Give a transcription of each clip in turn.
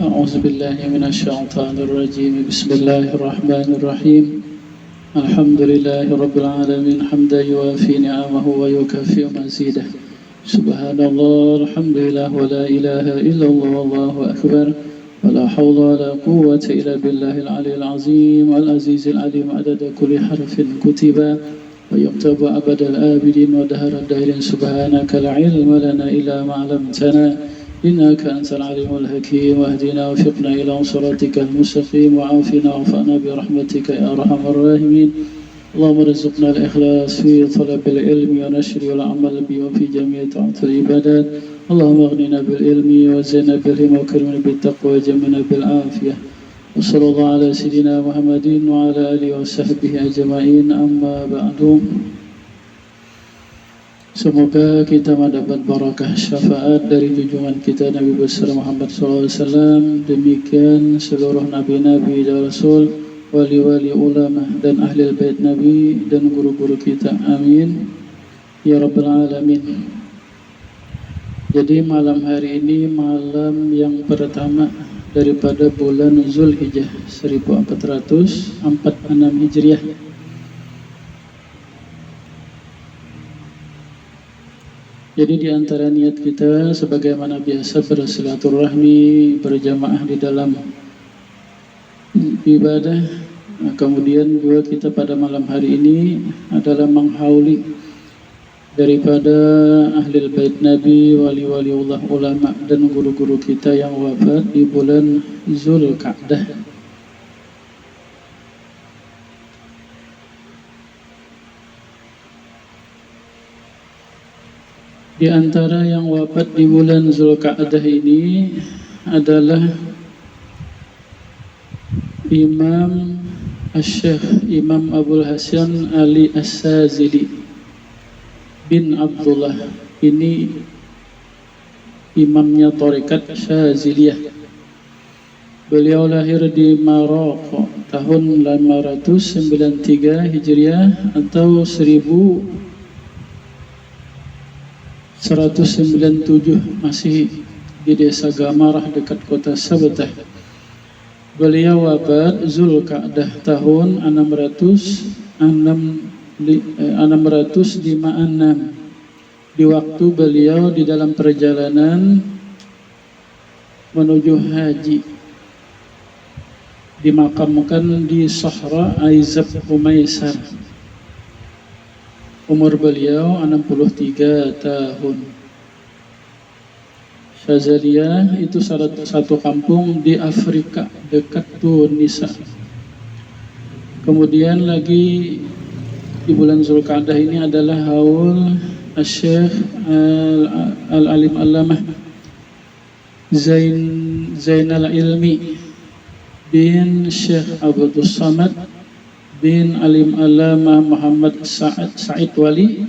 أعوذ بالله من الشيطان الرجيم بسم الله الرحمن الرحيم الحمد لله رب العالمين حمدا يوافي نعمه ويكافئ مزيده سبحان الله الحمد لله ولا إله إلا الله والله أكبر ولا حول ولا قوة إلا بالله العلي العظيم العزيز العليم عدد كل حرف كتب ويكتب أبد الآبدين ودهر الدهر سبحانك لا علم لنا إلا ما علمتنا إنك أنت العليم الحكيم واهدنا وفقنا إلى صراطك المستقيم وعافنا وعفنا برحمتك يا أرحم الراحمين اللهم ارزقنا الإخلاص في طلب العلم ونشر والعمل به وفي جميع طاعات العبادات اللهم اغننا بالعلم وزينا بالهم وكرمنا بالتقوى وجمعنا بالعافية وصلى الله على سيدنا محمد وعلى آله وصحبه أجمعين أما بعد. Semoga kita mendapat barakah syafaat dari junjungan kita Nabi besar Muhammad SAW. Demikian seluruh nabi-nabi dan rasul, wali-wali ulama dan ahli bait Nabi dan guru-guru kita. Amin ya rabbal alamin. Jadi malam hari ini malam yang pertama daripada bulan Zulhijjah 1446 Hijriah. Jadi di antara niat kita sebagaimana biasa bersilaturahmi, berjamaah di dalam ibadah. Kemudian juga kita pada malam hari ini adalah menghauli daripada ahli bait Nabi, wali-wali ulama dan guru-guru kita yang wafat di bulan Zulqa'dah. Di antara yang wafat di bulan Zulqa'dah ini adalah Imam Asy-Syaikh Imam Abul Hasan Ali As-Sazili bin Abdullah. Ini imamnya tarekat Syaziliyah. Beliau lahir di Maroko tahun 593 Hijriah atau 1197 masih di desa Gamarah dekat kota Sabtah. Beliau wafat Zulqa'dah tahun 656 di waktu beliau di dalam perjalanan menuju haji, dimakamkan di Sahra Aizab Umaisar. Umur beliau 63 tahun. Syazaliyah itu satu kampung di Afrika dekat Tunisia. Kemudian lagi di bulan Zulqa'dah ini adalah haul Asy-Syaikh Al-Alim Allamah Zainal Ilmi bin Syekh Abdul Samad bin Alim Allamah Muhammad Sa'id Wali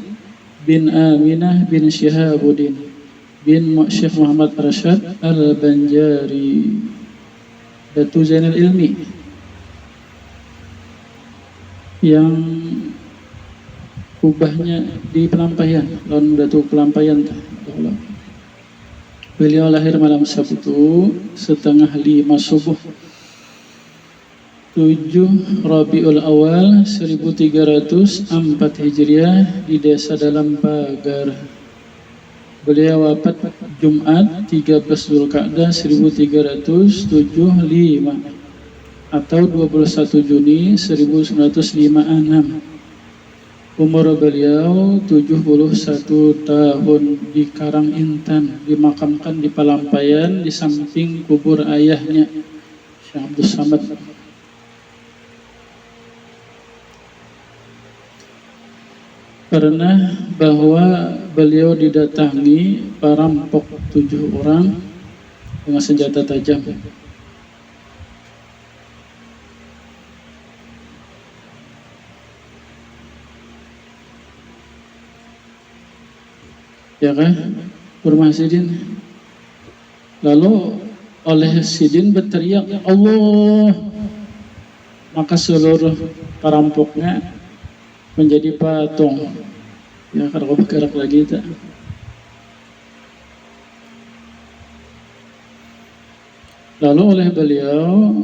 bin Aminah bin Syihabuddin bin Syekh Muhammad Rashad Al-Banjari. Datu Zainal Ilmi yang kubahnya di Pelampaian, lawan Datu Pelampaian. Beliau lahir malam Sabtu setengah 5 subuh 7 Rabiul Awal 1304 Hijriah di desa Dalam Pagar. Beliau wafat Jumat 13 Zulqa'dah 1375 atau 21 Juni 1956. Umur beliau 71 tahun, di Karangintan, dimakamkan di Pelampaian di samping kubur ayahnya Syekh Abdul Samad. Pernah bahwa beliau didatangi perampok 7 orang dengan senjata tajam. Ya kan, Rumah Sidin. Lalu oleh Sidin berteriak Allah, maka seluruh perampoknya menjadi patung. Ya, kalau bergerak lagi tak. Lalu oleh beliau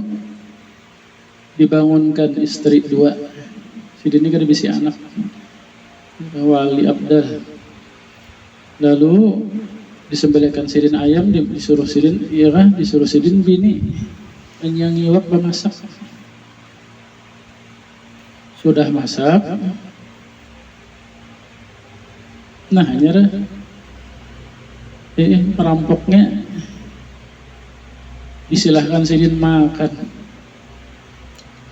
dibangunkan istri dua. Sidin ini kan bisi anak Wali Abdal. Lalu disembelihkan sidin ayam, disuruh sidin, iya kan, disuruh sidin bini yang ngiwak memasak. Sudah masak, nah hanya perampoknya disilahkan sidin makan.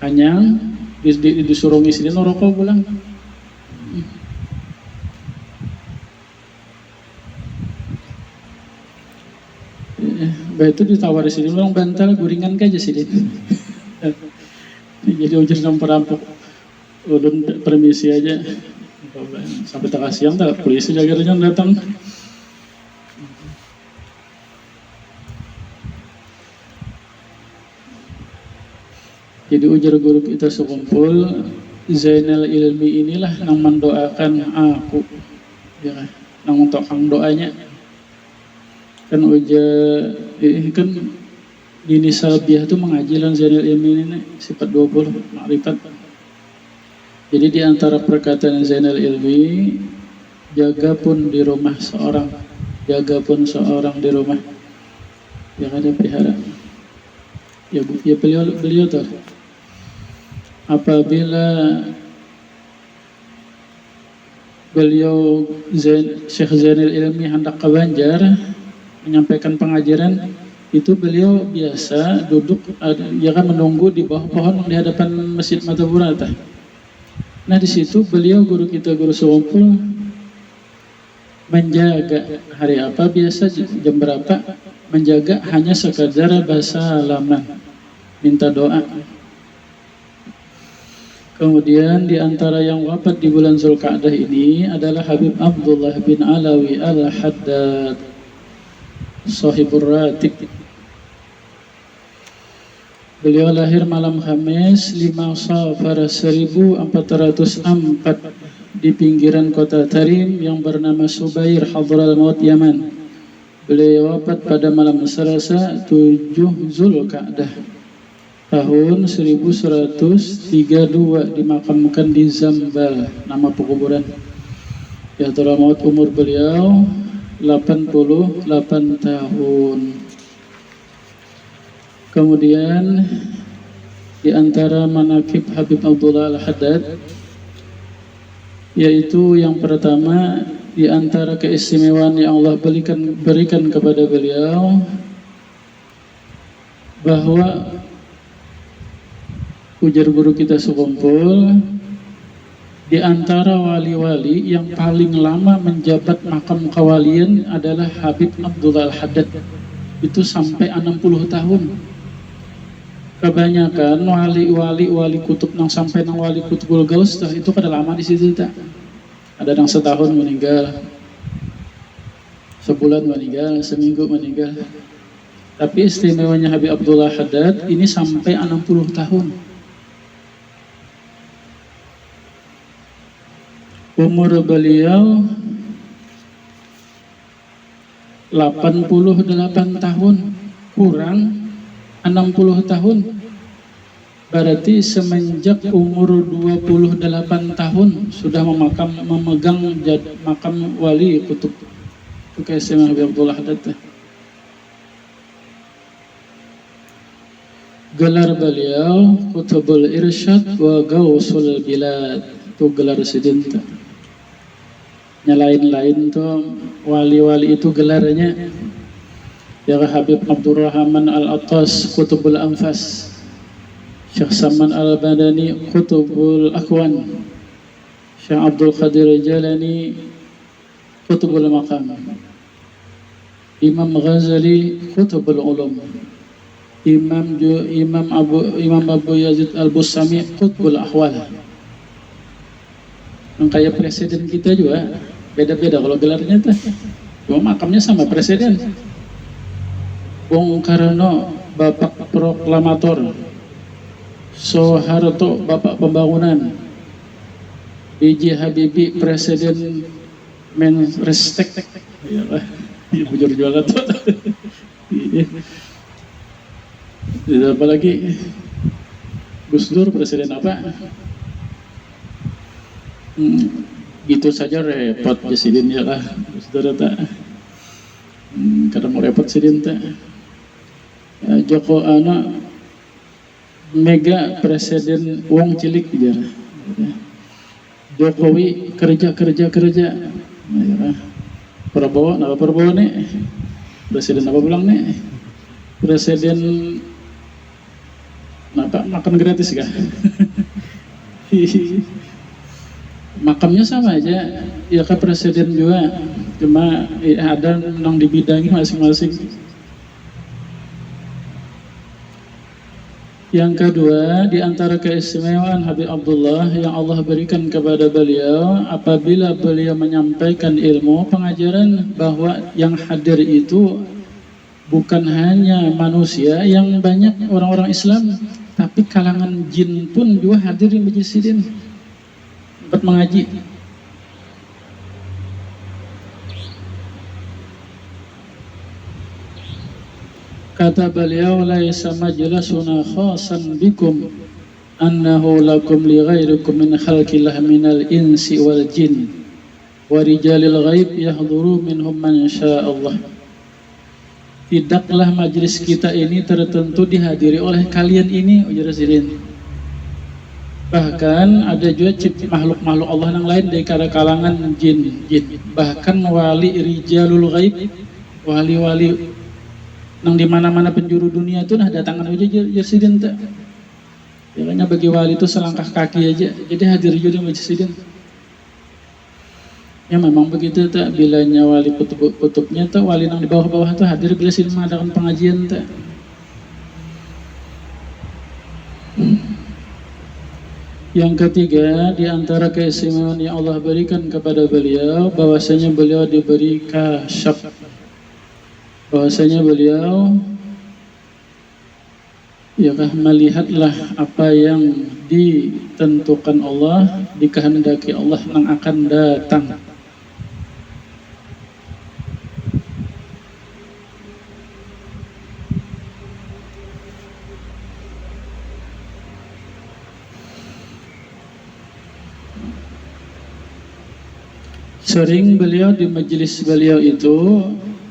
Hanya disuruh sidin rokok pulang. Itu ditawari sidin, orang bantal guringan aja sidin. Jadi ujar sama perampok, ulun permisi aja. Sampai tengah siang tak polisi jaga-jaga datang. Jadi ujar guru kita sekumpul, Zainal Ilmi inilah yang mendoakan aku, ya kan, yang mendoakan doanya. Kan ujar, kan di Nisabiah itu mengajilan Zainal Ilmi ini sifat 20 makrifat. Jadi di antara perkataan Zainal Ilmi, jaga pun di rumah seorang, jaga pun seorang di rumah, yang ada pelihara. Ya beliau tuh. Apabila beliau Syekh Zainal Ilmi hendak ke Banjar menyampaikan pengajaran, itu beliau biasa duduk, ya kan, menunggu di bawah pohon di hadapan Masjid Mataburata. Nah di situ beliau guru kita, guru sekumpul, menjaga hari apa, biasa jam berapa, menjaga hanya sekadar bahasa halaman, minta doa. Kemudian di antara yang wafat di bulan Zulqa'dah ini adalah Habib Abdullah bin Alawi Al-Haddad, Sahibur Ratib. Beliau lahir malam Khamis 5 Safar 1404 di pinggiran kota Tarim yang bernama Subair, Hadral Maut, Yaman. Beliau wafat pada malam Selasa 7 Zulqa'dah tahun 1132, dimakamkan di Zambal, nama pekuburan. Ya Hadral Maut, umur beliau 88 tahun. Kemudian di antara manaqib Habib Abdullah Al-Haddad, yaitu yang pertama di antara keistimewaan yang Allah berikan kepada beliau, bahwa ujar guru kita sekumpul, di antara wali-wali yang paling lama menjabat makam kewalian adalah Habib Abdullah Al-Haddad. Itu sampai 60 tahun. Kebanyakan wali kutub yang sampai nang wali kutubul gaus itu kada lama di situ tak. Ada yang setahun meninggal, sebulan meninggal, seminggu meninggal. Tapi istimewanya Habib Abdullah Haddad ini sampai 60 tahun. Umur beliau 88 tahun kurang 60 tahun. Berarti semenjak umur 28 tahun sudah memegang makam wali kutub. Itu kayak Habib Abdullah Haddad. Gelar beliau Qutbul Irsyad wa Gausul Bilad. Itu gelar sedinta. Yang lain-lain tuh wali-wali itu gelarnya. Ya Habib Abdurrahman Al-Attas Qutbul Anfas, Syekh Saman Al-Badani Qutbul Akwan, Syekh Abdul Qadir Jalani Qutbul Maqam, Imam Ghazali Qutbul Ulum, Imam Abu Yazid Al-Bustami Qutbul Ahwal. Yang kayak presiden kita juga beda-beda kalau gelarnya tuh. Cuma makamnya sama presiden. Bung Karno Bapak Proklamator, Soeharto Bapak Pembangunan, B.J. Habibie Presiden Menrestek. Iyalah, bujur jualan tuh. Apalagi Gus Dur presiden apa? Gitu saja repot presiden ya lah Gus Dur tak. Karena mau repot presiden tak. Joko Mega presiden wong cilik dia. Jokowi kerja. Prabowo nih presiden apa bilang nih? Presiden makan gratis kah? Makamnya sama aja, ya kan presiden juga, cuma ada yang dibidangi masing-masing. Yang kedua, di antara keistimewaan Habib Abdullah yang Allah berikan kepada beliau, apabila beliau menyampaikan ilmu pengajaran, bahwa yang hadir itu bukan hanya manusia, yang banyak orang-orang Islam, tapi kalangan jin pun juga hadir di majelis sidin tempat mengaji. Kata beliau, laisa majlasuna khasan bikum annahu lakum li ghairikum min khalqillah minal insi wal jin wa rijalil ghaib yahduru minhum man sya'allah. Tidaklah majlis kita ini tertentu dihadiri oleh kalian ini, ujar sidin. Bahkan ada juga makhluk-makhluk Allah yang lain dari kalangan jin. Bahkan wali rijalul ghaib, wali-wali nang di mana-mana penjuru dunia itu datangan aja jersidin tak. Makanya bagi wali itu selangkah kaki aja, jadi hadir juga di jersidin. Ya memang begitu tak, bilanya wali kutubnya tak, wali nang di bawah-bawah itu hadir bila sidin mengadakan pengajian tak. Yang ketiga, di antara keistimewaan yang Allah berikan kepada beliau, bahwasanya beliau diberi kasyaf, bahwasanya beliau melihatlah apa yang ditentukan Allah, dikehendaki Allah yang akan datang. Sering beliau di majelis beliau itu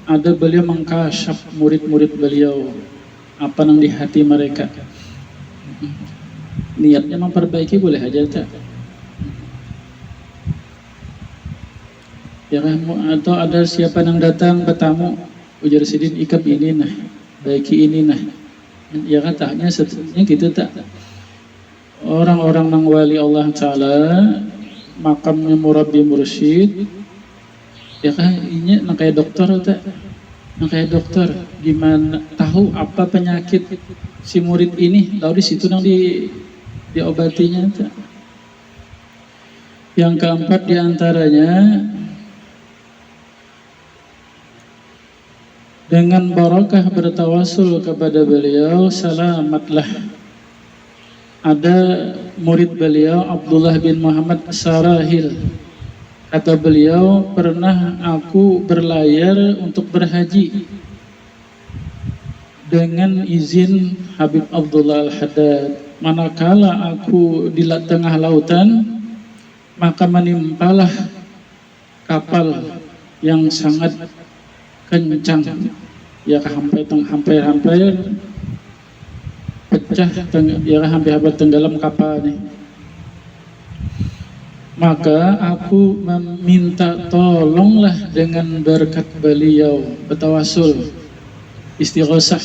ada beliau mengkasyaf murid-murid beliau apa yang di hati mereka. Niatnya memperbaiki boleh aja tak? Ya kan, atau ada siapa yang datang bertamu, ujar sidin ikam ini nah, baiki ini nah. Ya kan taknya seterusnya gitu tak? Orang-orang yang wali Allah Ta'ala, makamnya murabbi mursyid, ya kan ini kayak dokter tak? Kayak dokter, gimana tahu apa penyakit si murid ini, lalu di situ nang diobatinya tak? Yang keempat diantaranya, dengan barakah bertawasul kepada beliau, selamatlah. Ada murid beliau Abdullah bin Muhammad Sarahil, kata beliau, pernah aku berlayar untuk berhaji dengan izin Habib Abdullah Al-Haddad. Manakala aku di tengah lautan, maka menimpalah kapal yang sangat kencang, ya hampir pecah, ya hampir tenggelam kapal nih. Maka aku meminta tolonglah dengan berkat beliau, bertawasul, istighosah.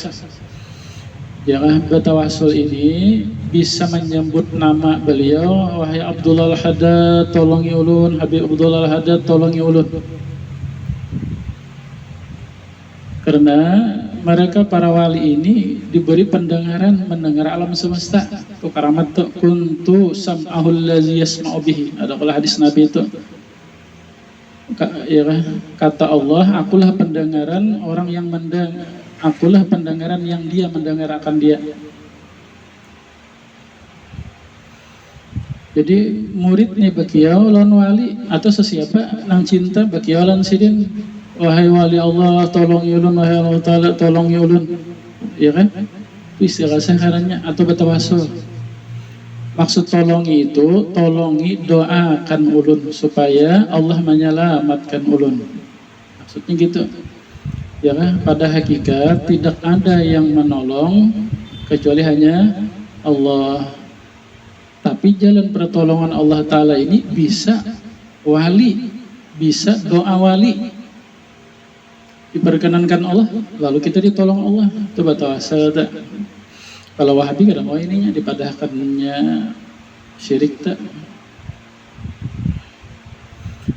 Ya, bertawasul ini bisa menyebut nama beliau, wahai Abdullah Al-Haddad tolongi ulun, Habib Abdullah Al-Haddad tolongi ulun. Karena mereka para wali ini diberi pendengaran mendengar alam semesta. Itu karamat tuh, kuntu sam'ahul ladzi yasma'u bihi. Ada kalau hadis Nabi itu. Ya, kata Allah, akulah pendengaran orang yang mendengar. Akulah pendengaran yang dia mendengar akan dia. Jadi murid nih bakiau lawan wali atau sesiapa nang cinta bakiau lan sidin. Wahai wali Allah tolong ulun, wahai Allah Ta'ala tolong ulun, ya kan? istighatsah ngarannya atau bertawasul. Maksud tolongi itu, tolongi doakan ulun supaya Allah menyelamatkan ulun. Maksudnya gitu. Ya kan? Pada hakikat tidak ada yang menolong kecuali hanya Allah. Tapi jalan pertolongan Allah Ta'ala ini bisa wali, bisa doa wali. Diperkenankan Allah, lalu kita ditolong Allah. Coba tawasul tak? Kalau Wahabi kadang mau ininya dipadahkannya syirik tak?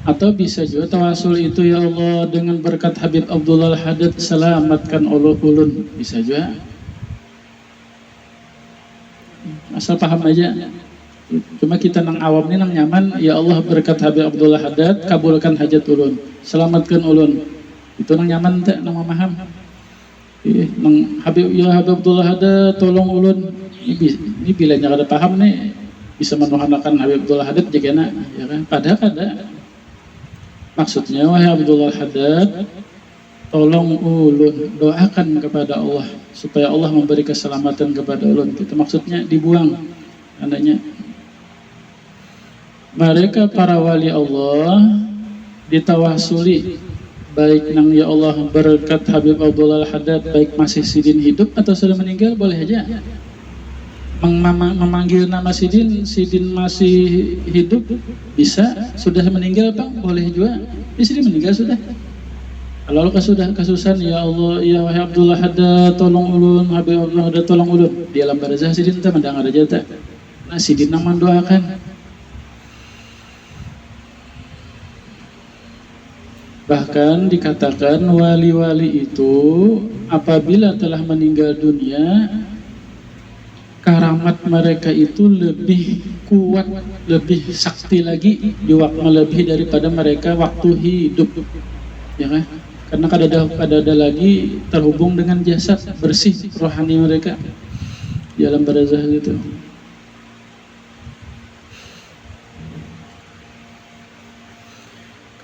Atau bisa juga tawasul itu, ya Allah dengan berkat Habib Abdullah Al-Haddad selamatkan Allah ulun, bisa juga. Asal paham aja. Cuma kita nang awam ini nang nyaman, ya Allah berkat Habib Abdullah Haddad kabulkan hajat ulun, selamatkan ulun. Itu nang nyaman tak, nang memaham. Nang Habib Abdullah Haddad tolong ulun. Ini bila nya kada paham nih bisa menuhanakan Habib Abdullah Haddad jagana, ya kan? Padahal kada. Maksudnya wahai Abdullah Haddad, tolong ulun, doakan kepada Allah supaya Allah memberi keselamatan kepada ulun. Itu maksudnya dibuang adanya. Mereka para wali Allah ditawasuli baik nang ya Allah berkat Habib Abdullah Al-Haddad, baik masih sidin hidup atau sudah meninggal, boleh aja memanggil nama sidin masih hidup bisa, sudah meninggal Pak boleh juga, sidin meninggal sudah. Kalau sudah kasusan, ya Allah ya wahai Abdullah Haddad tolong ulun, Habib Abdullah Haddad tolong ulun, di alam barzah sidin tak mendengar aja tak. Nah sidin nang mendoakan. Bahkan dikatakan wali-wali itu apabila telah meninggal dunia, karamat mereka itu lebih kuat, lebih sakti lagi, melebihi daripada mereka waktu hidup, ya kan? Karena kada ada lagi terhubung dengan jasad, bersih rohani mereka di alam barzah gitu.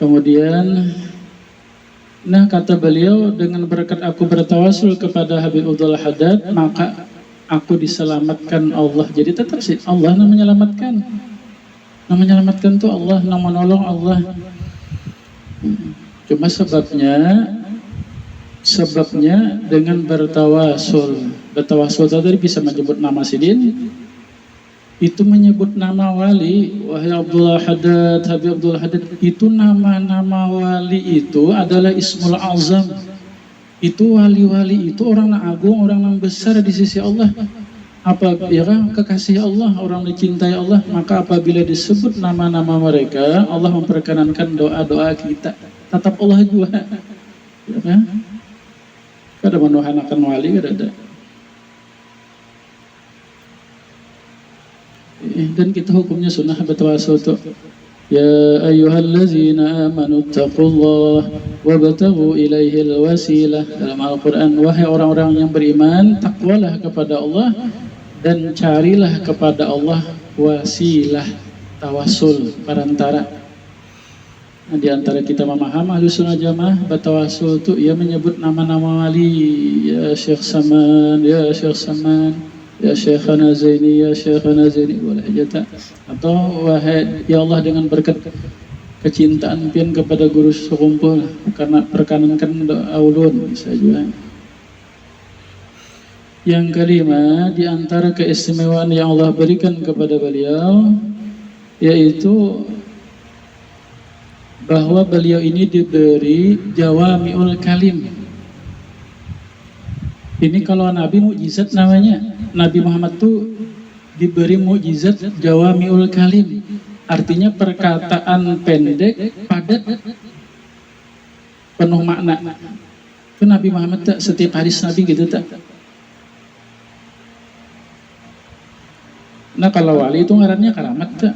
Kemudian, nah kata beliau, dengan berkat aku bertawasul kepada Habib Abdullah Haddad, maka aku diselamatkan Allah. Jadi tetap sih Allah yang menyelamatkan. Yang menyelamatkan tuh Allah, yang menolong Allah. Cuma sebabnya dengan bertawasul. Bertawasul tadi bisa menyebut nama sidin, itu menyebut nama wali. Wahai Abdullah Haddad, Habib Abdullah Haddad, itu nama-nama wali itu adalah Ismul Azam. Itu wali-wali itu orang yang agung, orang yang besar di sisi Allah. Apabila kekasih Allah, orang dicintai Allah, maka apabila disebut nama-nama mereka, Allah memperkenankan doa-doa kita. Tetap Allah juga, ya kan? Kada menuhanakan wali, kada ada. Dan kita hukumnya sunnah bertawasul tuh. Ya ayyuhallazina amanu taqullah wabtaghu ilaihil wasilah. Dalam Al-Quran, wahai orang-orang yang beriman, takwalah kepada Allah dan carilah kepada Allah wasilah, tawasul, perantara. Nah, di antara kita memaham Ahlussunnah Jamaah bertawasul itu ia menyebut nama-nama wali, ya Syekh Saman, ya Syekh Saman, ya Syekhana Zaini, ya Syekhana Zaini, boleh aja tak? Atau wahai ya Allah dengan berkat kecintaan pian kepada guru sekumpul, karena perkenankan doa ulun, bisa juga. Yang kelima, di antara keistimewaan yang Allah berikan kepada beliau, yaitu bahwa beliau ini diberi jawami'ul kalim. Ini kalau Nabi mukjizat namanya. Nabi Muhammad tuh diberi mukjizat jawami'ul kalim. Artinya perkataan pendek, padat, penuh makna. Itu Nabi Muhammad tak setiap hadis Nabi gitu tak. Nah kalau wali itu ngarannya karamat tak.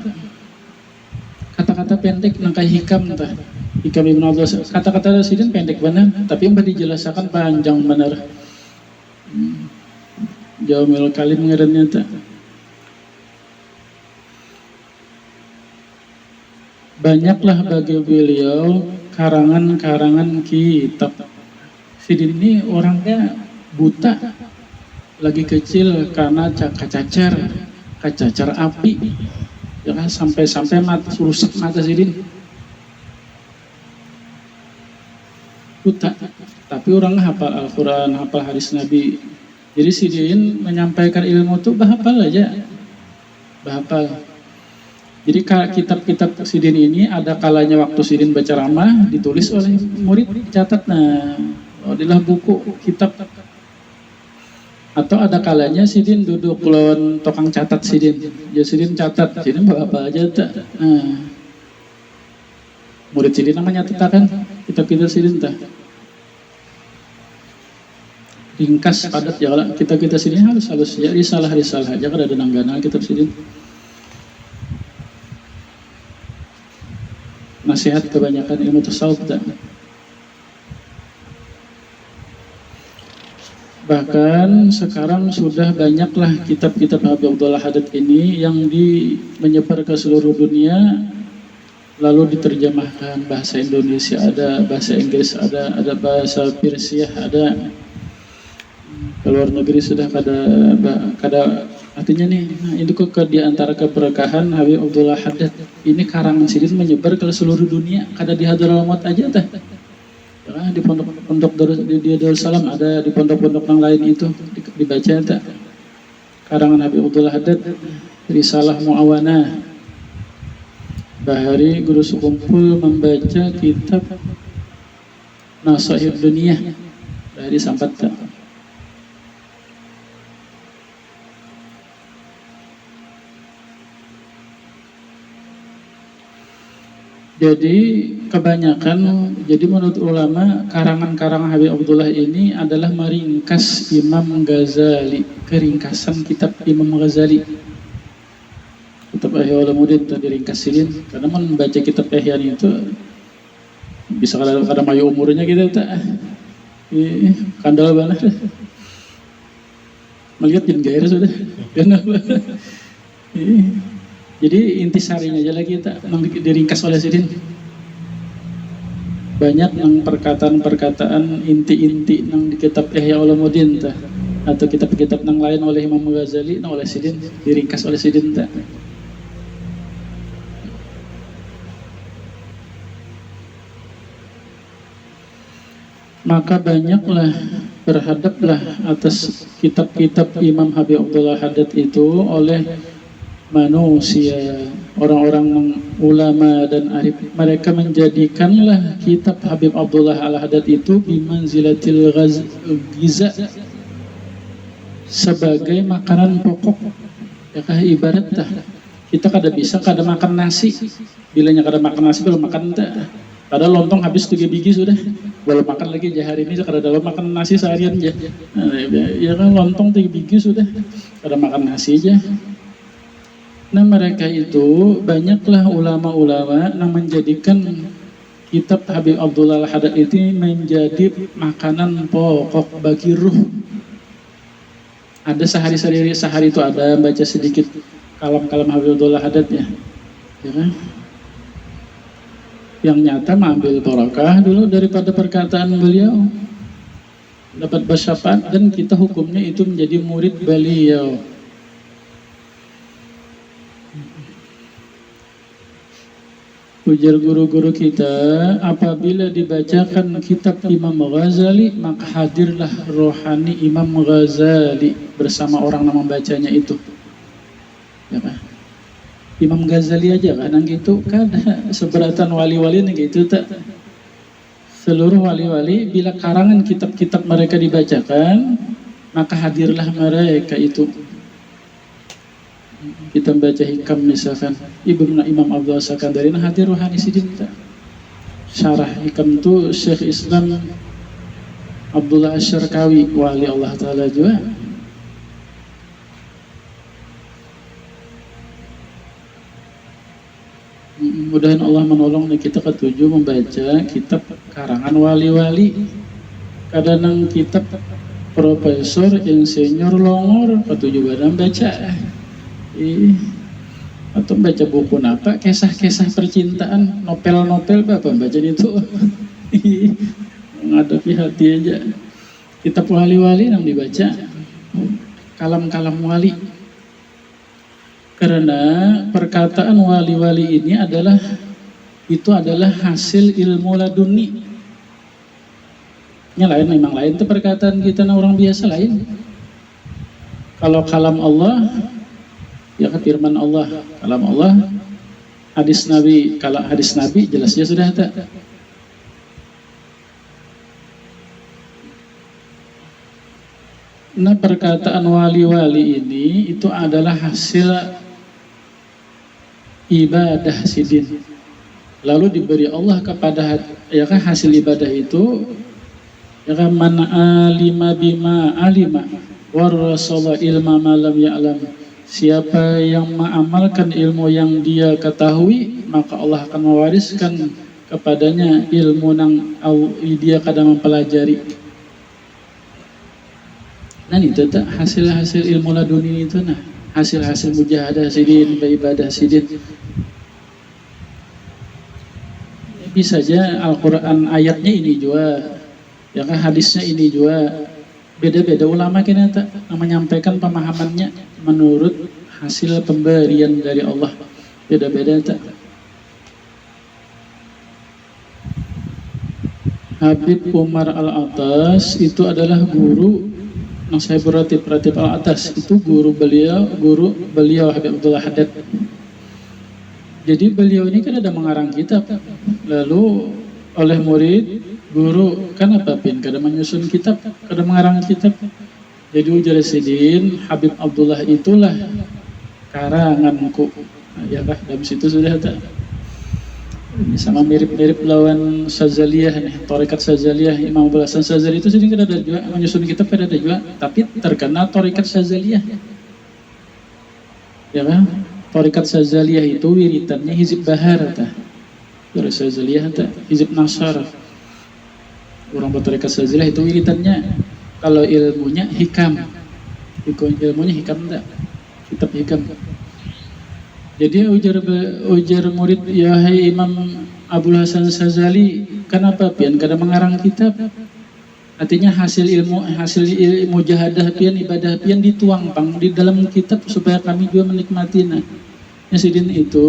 Kata-kata pendek nangkai hikam tak. Hikam Ibn Abbas. Kata-kata Rasidin pendek benar, tapi yang dijelaskan panjang benar. Jawami'ul kalim ngarannya tak. Banyaklah bagi beliau karangan-karangan kitab. Sidin ini orangnya buta, lagi kecil karena kacacar api, ya kan, sampai mata rusak mata sidin buta, tapi orang hafal Al-Quran, hafal hadis Nabi. Jadi sidin menyampaikan ilmu tuh bahapal aja, bahapal. Jadi kitab-kitab sidin ini ada kalanya waktu sidin baca ceramah ditulis oleh murid, catat, nah adalah buku kitab. Atau ada kalanya sidin duduk lawan tukang catat sidin, ya sidin catat, sidin apa aja tak. Nah, murid sidin namanya kan kitab-kitab sidin tak. Ringkas padat ya, kita sidin harus ya risalah aja kan ada nanggana kitab sidin. Nasihat kebanyakan ilmu tasawuf tak. Bahkan sekarang sudah banyaklah kitab-kitab Habib Abdullah Haddad ini yang menyebar ke seluruh dunia, lalu diterjemahkan bahasa Indonesia ada, bahasa Inggris ada bahasa Persia ada, ke luar negeri sudah kada artinya nih. Nah, itu di antara keberkahan Habib Abdullah Haddad ini, karangan sidin menyebar ke seluruh dunia, kada di Hadramaut aja tah. Ya, di pondok di Darussalam ada, di pondok-pondok yang lain itu dibaca tak karangan Habib Abdullah Haddad, Risalah Muawana. Bahari guru sekumpul membaca kitab Nasaihud Dunia dari sampat tak. Jadi kebanyakan, jadi menurut ulama karangan-karangan Habib Abdullah ini adalah meringkas Imam Ghazali, keringkasan kitab Imam Ghazali. Kitab Ihya Ulumuddin tadi ringkasin, karena membaca kitab Ihya itu bisa kada mayu umurnya kita tak. Kandal banget. Melihat jin gairah sudah. Jadi intisarinya aja lagi kita diringkas oleh sidin. Banyak yang perkataan inti-inti yang di kitab Ihya Ulumuddin ta, atau kitab-kitab yang lain oleh Imam Ghazali, oleh sidin diringkas oleh sidin ta. Maka banyaklah, berhadaplah atas kitab-kitab Imam Habib Abdullah Haddad itu oleh manusia, orang-orang ulama dan arif. Mereka menjadikanlah kitab Habib Abdullah Al-Haddad itu bimanzilatil giza, sebagai makanan pokok. Ya kah, ibarat tah kita kada makan nasi, bilanya kada makan nasi belum makan tak. Kada lontong habis 3 biji sudah, belum makan lagi hari ini, kada dalam makan nasi seharian aja. Nah, ya kan lontong 3 biji sudah, kada makan nasi aja. Nah, mereka itu banyaklah ulama-ulama yang menjadikan kitab Habib Abdullah Al-Haddad itu menjadi makanan pokok bagi ruh. Ada sehari itu ada baca sedikit kalam-kalam Habib Abdullah Haddad ya kan? Yang nyata mengambil barakah dulu daripada perkataan beliau, dapat bersyafaat, dan kita hukumnya itu menjadi murid beliau. Ujar guru-guru kita, apabila dibacakan kitab Imam Ghazali, maka hadirlah rohani Imam Ghazali bersama orang yang membacanya itu. Ya kan? Imam Ghazali aja kan gitu, kada seberatan wali-wali gitu tak. Seluruh wali-wali bila karangan kitab-kitab mereka dibacakan, maka hadirlah mereka itu. Kita baca hikam misalkan Ibnu Imam Abdul Sakandari, nah hadir rohani sidin tak. Syarah hikam itu Syekh Islam Abdullah Asyarkawi, wali Allah Ta'ala juga. Mudah-mudahan Allah menolong kita ketujuh membaca kitab karangan wali-wali. Kadang kitab profesor, insinyur longor ketujuh badan baca. Atau baca buku apa, kisah-kisah percintaan, novel-novel apa baca itu. Menghadapi hati aja. Kitab wali-wali yang dibaca. kalam-kalam wali. Karena perkataan wali-wali ini adalah hasil ilmu laduni. Yang lain memang lain, itu perkataan kita orang biasa lain. Kalau kalam Allah, ya firman Allah, kalam Allah. Hadis Nabi, kalau hadis Nabi jelasnya sudah tak. Nah, perkataan wali-wali ini itu adalah hasil ibadah sidin. Lalu diberi Allah kepada, ya kan, hasil ibadah itu, ya kan, man alima bima alima warasala ilma ma lam ya'lam. Siapa yang mengamalkan ilmu yang dia ketahui, maka Allah akan mewariskan kepadanya ilmu yang dia kadang mempelajari. Nah, itu tak hasil-hasil ilmu laduni itu, nah hasil-hasil mujahadah sidin, beribadah sidin. Bisa saja Al-Quran ayatnya ini juga, ya kan, hadisnya ini juga. Beda-beda ulama kena tak menyampaikan pemahamannya menurut hasil pemberian dari Allah. Beda-beda tak. Habib Umar Al-Atas itu adalah guru Nasib Ratib Al-Atas, itu guru beliau Habib Abdullah Haddad. Jadi beliau ini kan ada mengarang kitab, lalu oleh murid, guru kan apa pin, kada menyusun kitab, kada mengarang kitab. Jadi ujar sidin Habib Abdullah itulah karanganku, ya kah, dalam situ sudah ada. Ini sama mirip-mirip lawan Sazaliyah nih, Tarekat Sazaliyah. Imam Abdul Hasan Sazali itu sedikit ada juga menyusun kitab, ada juga, tapi terkena Tarekat Sazaliyah, ya kan? Tarekat Sazaliyah itu wiritannya Hizib Bahar, Tarekat Sazaliyah Hizib Nasar. Orang bertarekat Sazaliyah itu wiritannya, kalau ilmunya hikam, ilmunya hikam tak, kitab hikam. Jadi ujar murid, ya hai Imam Abdul Hasan Sazali, kenapa pian kada mengarang kitab? Artinya hasil ilmu mujahadah pian, ibadah pian dituang pang di dalam kitab supaya kami juga menikmatinya. Ya, sidin itu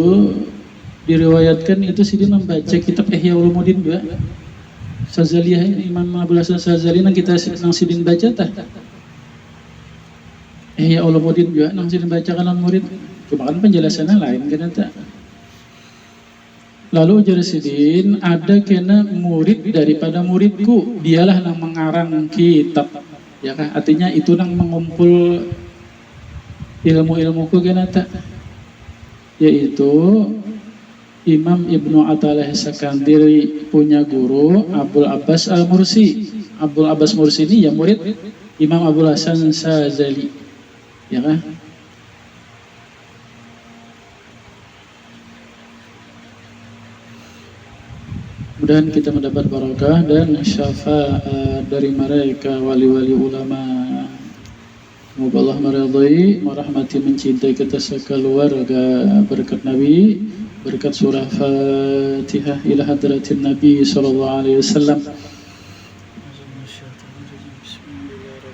diriwayatkan itu sidin membaca kitab Ihya Ulumuddin juga. Sazaliyah, Imam Abdul Hasan Sazali nang kita nang sidin baca tah. Ihya Ulumuddin juga nang sidin baca kanan murid. Cuma kan penjelasannya lain kan tak. Lalu ujar sidin, ada kena murid daripada muridku, dialah yang mengarang kitab, ya kan? Artinya itu yang mengumpul ilmu-ilmuku kena tak, yaitu Imam Ibnu Athaillah Sakandiri punya guru Abdul Abbas Al-Mursi. Abdul Abbas Mursi ini ya murid Imam Abdul Hasan Sazali, ya kan? Mudah-mudahan kita mendapat barakah dan syafaat dari mereka wali-wali ulama. Semoga Allah meridai, merahmati, mencintai kita sekeluarga, berkat Nabi, berkat surah Fatihah ila hadratin Nabi sallallahu alaihi wasallam.